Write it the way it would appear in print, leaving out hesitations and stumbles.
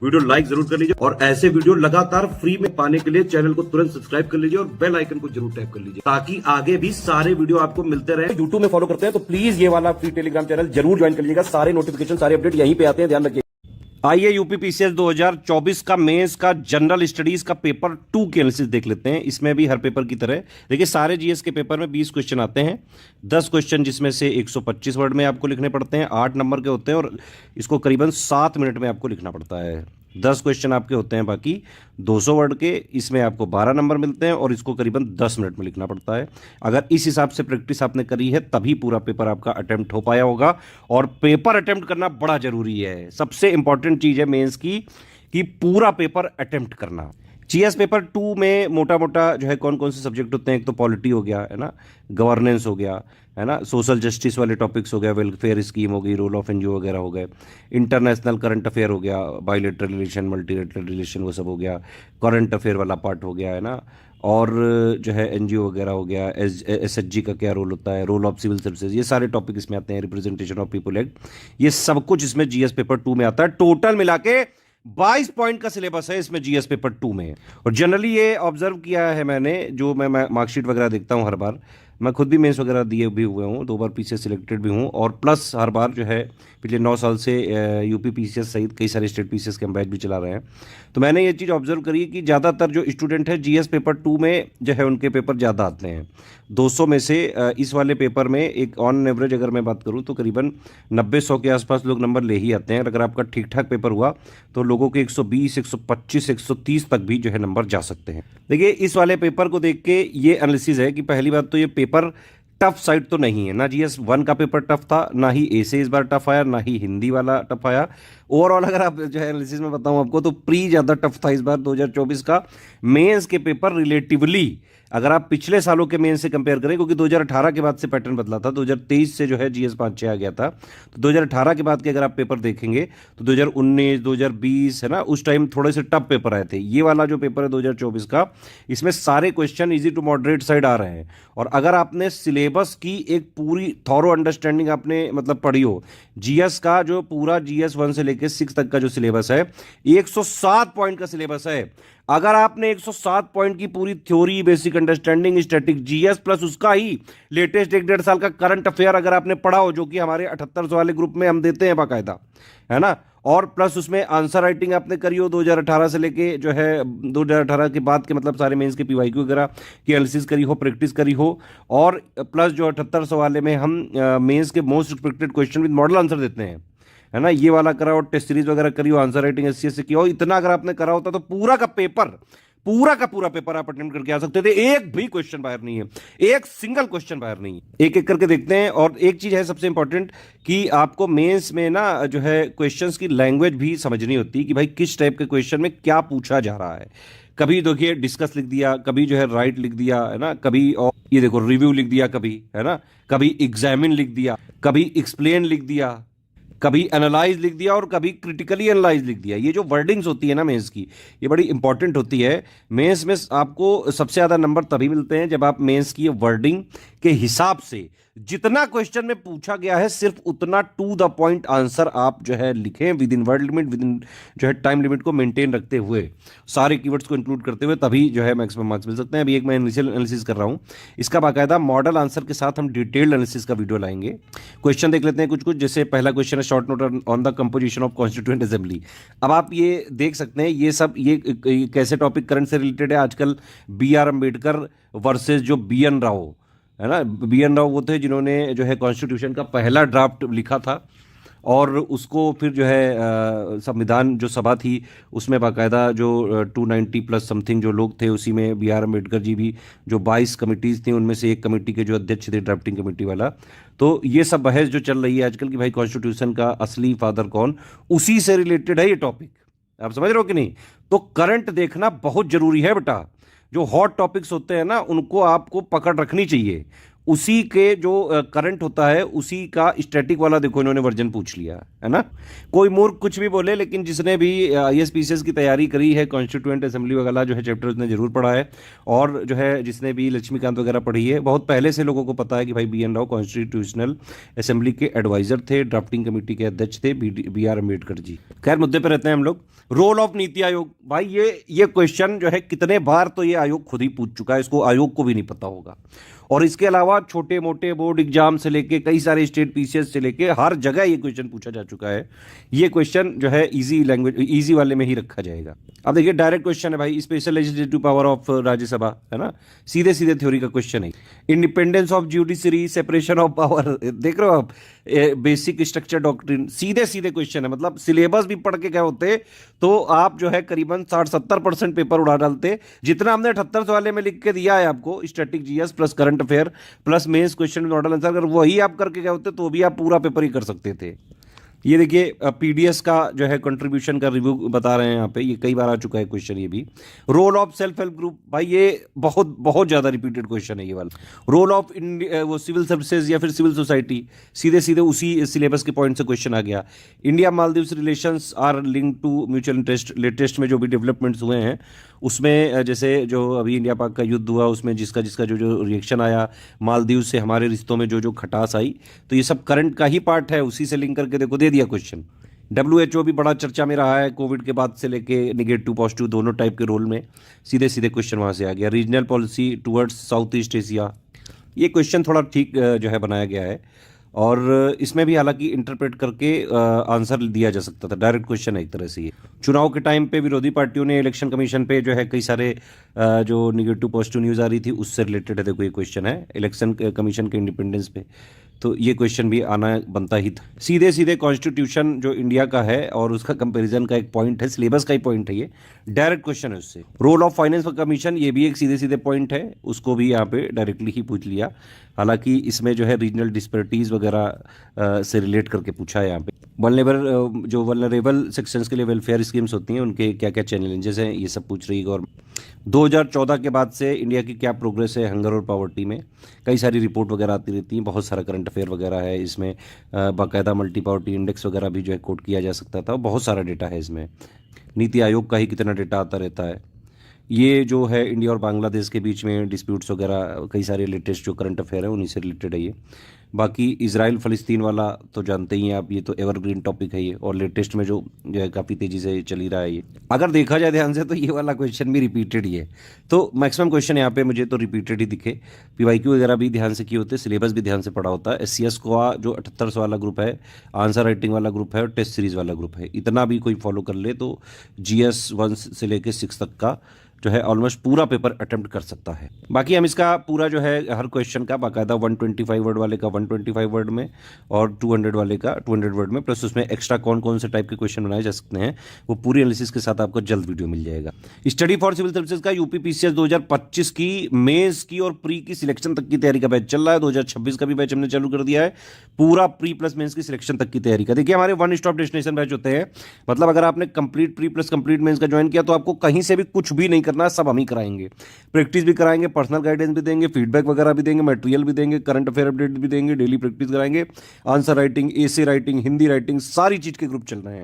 Video like जरूर कर लीजिए और ऐसे वीडियो लगातार फ्री में पाने के लिए चैनल को तुरंत सब्सक्राइब कर लीजिए और बेल आइकन को जरूर टैप कर लीजिए ताकि आगे भी सारे वीडियो आपको मिलते रहे। यूट्यूब में फॉलो करते हैं तो प्लीज ये वाला फ्री टेलीग्राम चैनल जरूर ज्वाइन कर लीजिएगा। सारे नोटिफिकेशन सारे अपडेट यहीं पे आते हैं, ध्यान रखिए। आइए यूपीपीसीएस 2024 का मेंस का जनरल स्टडीज का पेपर 2 की एनालिसिस देख लेते हैं। इसमें भी हर पेपर की तरह देखिए सारे जीएस के पेपर में 20 क्वेश्चन आते हैं, 10 क्वेश्चन जिसमें से 125 वर्ड में आपको लिखने पड़ते हैं, 8 नंबर के होते हैं और इसको करीबन 7 मिनट में आपको लिखना पड़ता है। 10 क्वेश्चन आपके होते हैं बाकी 200 वर्ड के, इसमें आपको 12 नंबर मिलते हैं और इसको करीबन 10 मिनट में लिखना पड़ता है। अगर इस हिसाब से प्रैक्टिस आपने करी है तभी पूरा पेपर आपका अटेम्प्ट हो पाया होगा। और पेपर अटेम्प्ट करना बड़ा जरूरी है, सबसे इंपॉर्टेंट चीज़ है मेंस की कि पूरा पेपर अटेम्प्ट करना। जीएस पेपर 2 में मोटा मोटा जो है कौन कौन से सब्जेक्ट होते हैं, एक तो पॉलिटी हो गया है ना, गवर्नेंस हो गया है ना, सोशल जस्टिस वाले टॉपिक्स हो गया, वेलफेयर स्कीम हो गई, रोल ऑफ एनजीओ वगैरह हो गए, इंटरनेशनल करंट अफेयर हो गया, बायलैटरल रिलेशन, मल्टीलैटरल रिलेशन वो सब हो गया, करंट अफेयर वाला पार्ट हो गया है ना, और जो है एनजीओ वगैरह हो गया, एसएचजी का क्या रोल होता है, रोल ऑफ सिविल सर्विसेज, ये सारे टॉपिक इसमें आते हैं, रिप्रेजेंटेशन ऑफ पीपल एक्ट, ये सब कुछ इसमें जीएस पेपर 2 में आता है। टोटल मिला के 22 पॉइंट का सिलेबस है इसमें जीएस पेपर 2 में। और जनरली ये ऑब्जर्व किया है मैंने, जो मैं मार्कशीट वगैरह देखता हूँ हर बार, मैं खुद भी मेंस वगैरह दिए भी हुए हूँ, 2 बार पीसीएस सिलेक्टेड भी हूँ और प्लस हर बार जो है पिछले 9 साल से यूपी पीसीएस सहित कई सारे स्टेट पीसीएस के हम बैच भी चला रहे हैं। तो मैंने ये चीज़ ऑब्जर्व करी कि ज़्यादातर जो स्टूडेंट है जीएस पेपर 2 में जो है उनके पेपर ज़्यादा आते हैं। 200 में से इस वाले पेपर में एक ऑन एवरेज अगर मैं बात करूँ तो करीबन 90-100 के आसपास लोग नंबर ले ही आते हैं। अगर आपका ठीक ठाक पेपर हुआ तो लोगों के 120, 125, 130 तक भी जो है नंबर जा सकते हैं। देखिए इस वाले पेपर को देख के ये एनालिसिस है कि पहली बात तो ये पेपर टफ साइड तो नहीं है ना, जीएस 1 का पेपर टफ था, ना ही ए से इस बार टफ आया, ना ही हिंदी वाला टफ आया। ओवरऑल अगर आप जो है एनालिसिस में बताऊं आपको तो प्री ज़्यादा टफ था इस बार 2024 का। मेंस के पेपर रिलेटिवली अगर आप पिछले सालों के मेंस से कंपेयर करें, क्योंकि 2018 के बाद से पैटर्न बदला था, 2023 से जो है जीएस 5-6 आ गया था, तो 2018 के बाद के अगर आप पेपर देखेंगे तो 2019, 2020 है ना, उस टाइम थोड़े से टफ पेपर आए थे। ये वाला जो पेपर है 2024 का, इसमें सारे questions easy to moderate side आ रहे हैं। और अगर आपने सिलेबस की एक पूरी थॉरो अंडरस्टैंडिंग आपने मतलब पढ़ी हो, जीएस का जो पूरा जीएस 1 से लेकर 6 तक का जो सिलेबस है 107 पॉइंट का सिलेबस है। अगर आपने 107 पॉइंट की पूरी theory, basic understanding, static GS plus उसका ही लेटेस्ट 1-1.5 साल का करंट अफेयर अगर आपने पढ़ा हो, जो कि हमारे 7800 वाले ग्रुप में हम देते हैं बाकायदा, है ना, और प्लस उसमें आंसर राइटिंग आपने करी हो 2018 से लेके जो है 2018 के बाद के मतलब सारे मेंस के पीवाईक्यू वगैरह की एनालिसिस करी हो, प्रैक्टिस करी हो, और प्लस जो 7800 वाले में हम मेंस के most expected question with model answer देते हैं, है ना, ये वाला करा हो, टेस्ट सीरीज वगैरह करी हो, आंसर राइटिंग एससीएस से किया हो, इतना अगर आपने करा होता तो पूरा का पूरा पेपर आप अटेम्प्ट करके आ सकते थे। एक भी क्वेश्चन बाहर नहीं है, एक सिंगल क्वेश्चन बाहर नहीं है। एक एक करके देखते हैं। और एक चीज है सबसे इंपॉर्टेंट कि आपको मेंस में ना जो है क्वेश्चंस की लैंग्वेज भी समझनी होती है कि भाई किस टाइप के क्वेश्चन में क्या पूछा जा रहा है। कभी देखिए डिस्कस लिख दिया, कभी जो है राइट लिख दिया, है ना, कभी और ये देखो रिव्यू लिख दिया, कभी है ना, कभी एग्जामिन लिख दिया, कभी एक्सप्लेन लिख दिया, कभी एनालाइज लिख दिया और कभी क्रिटिकली एनालाइज लिख दिया। ये जो वर्डिंग्स होती है ना मेंस की, ये बड़ी इंपॉर्टेंट होती है। मेंस में आपको सबसे ज़्यादा नंबर तभी मिलते हैं जब आप मेंस की वर्डिंग के हिसाब से जितना क्वेश्चन में पूछा गया है सिर्फ उतना टू द पॉइंट आंसर आप जो है लिखें with in word limit, with in जो है टाइम लिमिट को मेंटेन रखते हुए, सारे कीवर्ड्स को इंक्लूड करते हुए, तभी जो है मैक्सिमम मार्क्स मिल सकते हैं। अभी एक मैं इनिशियल एनालिसिस कर रहा हूं, इसका बाकायदा मॉडल आंसर के साथ हम डिटेल्ड एनालिसिस का वीडियो लाएंगे। क्वेश्चन देख लेते हैं कुछ कुछ। जैसे पहला क्वेश्चन है short note on the composition of constituent assembly. अब आप ये देख सकते हैं ये सब ये कैसे टॉपिक करंट से रिलेटेड है। आजकल BR अम्बेडकर वर्सेज जो BN राव है ना, BN राव वो थे जिन्होंने जो है कॉन्स्टिट्यूशन का पहला ड्राफ्ट लिखा था और उसको फिर जो है संविधान जो सभा थी उसमें बाकायदा जो 290 प्लस समथिंग जो लोग थे, उसी में BR अम्बेडकर जी भी, जो 22 कमिटीज़ थी उनमें से एक कमेटी के जो अध्यक्ष थे ड्राफ्टिंग कमेटी वाला। तो ये सब बहस जो चल रही है आजकल कि भाई कॉन्स्टिट्यूशन का असली फादर कौन, उसी से रिलेटेड है ये टॉपिक। आप समझ रहे हो कि नहीं? तो करंट देखना बहुत जरूरी है बेटा। जो हॉट टॉपिक्स होते हैं ना उनको आपको पकड़ रखनी चाहिए, उसी के जो करंट होता है उसी का स्टैटिक वाला देखो इन्होंने वर्जन पूछ लिया है ना। कोई मूर्ख कुछ भी बोले, लेकिन जिसने भी IAS-PCS की तैयारी करी है, कॉन्स्टिट्यूएंट असेंबली वगैरह जो है चैप्टर उसने जरूर पढ़ा है। और जो है जिसने भी लक्ष्मीकांत वगैरह पढ़ी है, बहुत पहले से लोगों को पता है कि भाई BN राव कॉन्स्टिट्यूशनल असेंबली के एडवाइजर थे, ड्राफ्टिंग कमेटी के अध्यक्ष थे BR अम्बेडकर जी। खैर मुद्दे पर रहते हैं हम लोग। रोल ऑफ नीति आयोग, भाई ये क्वेश्चन जो है कितने बार तो ये आयोग खुद ही पूछ चुका है, इसको आयोग को भी नहीं पता होगा। और इसके अलावा छोटे मोटे बोर्ड एग्जाम से लेके कई सारे स्टेट PCS से लेके हर जगह ये क्वेश्चन पूछा जा चुका है। ये क्वेश्चन जो है इजी लैंग्वेज, इजी वाले में ही रखा जाएगा। अब देखिए डायरेक्ट क्वेश्चन है भाई, special legislative power of Rajya Sabha, है ना, सीधे सीधे थ्योरी का क्वेश्चन है। Independence of judiciary, separation of power, देख रहे हो आप, बेसिक स्ट्रक्चर डॉक्ट्रिन, सीधे सीधे क्वेश्चन है। मतलब सिलेबस भी पढ़ के क्या होते तो आप जो है करीबन 60-70% पेपर उड़ा डालते। जितना हमने 78 वाले में लिख के दिया है आपको, static GS plus current affair plus mains question model answer, अगर वही आप करके क्या होते तो भी आप पूरा पेपर ही कर सकते थे। ये देखिए PDS का जो है कंट्रीब्यूशन का रिव्यू बता रहे हैं यहाँ पे, ये कई बार आ चुका है क्वेश्चन। ये भी role of self help group, भाई ये बहुत बहुत ज़्यादा रिपीटेड क्वेश्चन है ये वाला। रोल ऑफ वो सिविल सर्विसेज या फिर सिविल सोसाइटी, सीधे सीधे उसी सिलेबस के पॉइंट से क्वेश्चन आ गया। India Maldives relations are link to mutual interest, latest में जो भी डेवलपमेंट्स हुए हैं उसमें, जैसे जो अभी इंडिया पाक का युद्ध हुआ उसमें जिसका जिसका जो जो रिएक्शन आया, मालदीव से हमारे रिश्तों में जो जो खटास आई, तो ये सब करंट का ही पार्ट है, उसी से लिंक करके देखो दे दिया क्वेश्चन। WHO भी बड़ा चर्चा में रहा है कोविड के बाद से लेके, निगेटिव पॉजिटिव दोनों टाइप के रोल में, सीधे सीधे क्वेश्चन वहाँ से आ गया। Regional policy towards south east Asia, ये क्वेश्चन थोड़ा ठीक जो है बनाया गया है। और इसमें भी हालांकि इंटरप्रेट करके आंसर दिया जा सकता था, डायरेक्ट क्वेश्चन है एक तरह से ये। चुनाव के टाइम पे विरोधी पार्टियों ने इलेक्शन कमीशन पे जो है कई सारे जो निगेटिव पॉजिटिव न्यूज़ आ रही थी उससे रिलेटेड है, देखो ये क्वेश्चन है इलेक्शन कमीशन के इंडिपेंडेंस पे, तो ये क्वेश्चन भी आना बनता ही था। सीधे सीधे कॉन्स्टिट्यूशन जो इंडिया का है और उसका कंपैरिजन का एक पॉइंट है, सिलेबस का ही पॉइंट है ये, डायरेक्ट क्वेश्चन है उससे। रोल ऑफ फाइनेंस कमीशन, ये भी एक सीधे सीधे पॉइंट है, उसको भी यहाँ पे डायरेक्टली ही पूछ लिया। हालांकि इसमें जो है रीजनल डिस्पैरिटीज़ वगैरह से रिलेट करके पूछा है यहाँ पे। जो वल्नरेबल सेक्शंस के लिए वेलफेयर स्कीम्स होती हैं उनके क्या क्या चैलेंजेस हैं, ये सब पूछ रही है गवर्नमेंट। 2014 के बाद से इंडिया की क्या प्रोग्रेस है हंगर और पॉवर्टी में, कई सारी रिपोर्ट वगैरह आती रहती हैं, बहुत सारा करंट अफेयर वगैरह है इसमें, बाकायदा मल्टी पॉवर्टी इंडेक्स वगैरह भी जो है कोट किया जा सकता था, बहुत सारा डेटा है इसमें। नीति आयोग का ही कितना डेटा आता रहता है। ये जो है इंडिया और बांग्लादेश के बीच में डिस्प्यूट्स वगैरह, कई सारे लेटेस्ट जो करंट अफेयर है उन्हीं से रिलेटेड है ये। बाकी इजराइल फ़लस्तीन वाला तो जानते ही हैं आप, ये तो एवरग्रीन टॉपिक है ये, और लेटेस्ट में जो है काफ़ी तेज़ी से चल ही रहा है ये। अगर देखा जाए ध्यान से तो ये वाला क्वेश्चन भी रिपीटेड ही है, तो मैक्सिमम क्वेश्चन यहाँ पे मुझे तो रिपीटेड ही दिखे। PYQ वगैरह भी ध्यान से किए होते, सिलेबस भी ध्यान से पढ़ा होता है। SCS का जो 78 वाला ग्रुप है, आंसर राइटिंग वाला ग्रुप है और टेस्ट सीरीज़ वाला ग्रुप है, इतना भी कोई फॉलो कर ले तो GS 1 से लेके 6 तक का जो है ऑलमोस्ट पूरा पेपर अटेम्प्ट कर सकता है। बाकी हम इसका पूरा जो है हर क्वेश्चन का बाकायदा 125 वर्ड वाले का 125 वर्ड में और 200 वाले का 200 वर्ड में, प्लस उसमें एक्स्ट्रा कौन कौन से टाइप के क्वेश्चन बनाए जा सकते हैं वो पूरी एनालिसिस के साथ आपको जल्द वीडियो मिल जाएगा। स्टडी फॉर सिविल सर्विसेज का UP PCS 2025 की मेंस की और प्री की सिलेक्शन तक की तैयारी का बैच चल रहा है। 2026 का भी बैच हमने चालू कर दिया है, पूरा प्री प्लस मेंस की सिलेक्शन तक की तैयारी का। देखिए हमारे वन स्टॉप डेस्टिनेशन बैच होते हैं, मतलब अगर आपने complete pre plus complete mains का ज्वाइन किया तो आपको कहीं से भी कुछ भी नहीं करना, सब हम ही कराएंगे। प्रैक्टिस भी कराएंगे, पर्सनल गाइडेंस भी देंगे, फीडबैक वगैरह भी देंगे, मटेरियल भी देंगे, करंट अफेयर अपडेट भी देंगे, डेली प्रैक्टिस कराएंगे, answer writing, essay writing, Hindi writing, सारी चीज के ग्रुप चल रहे हैं।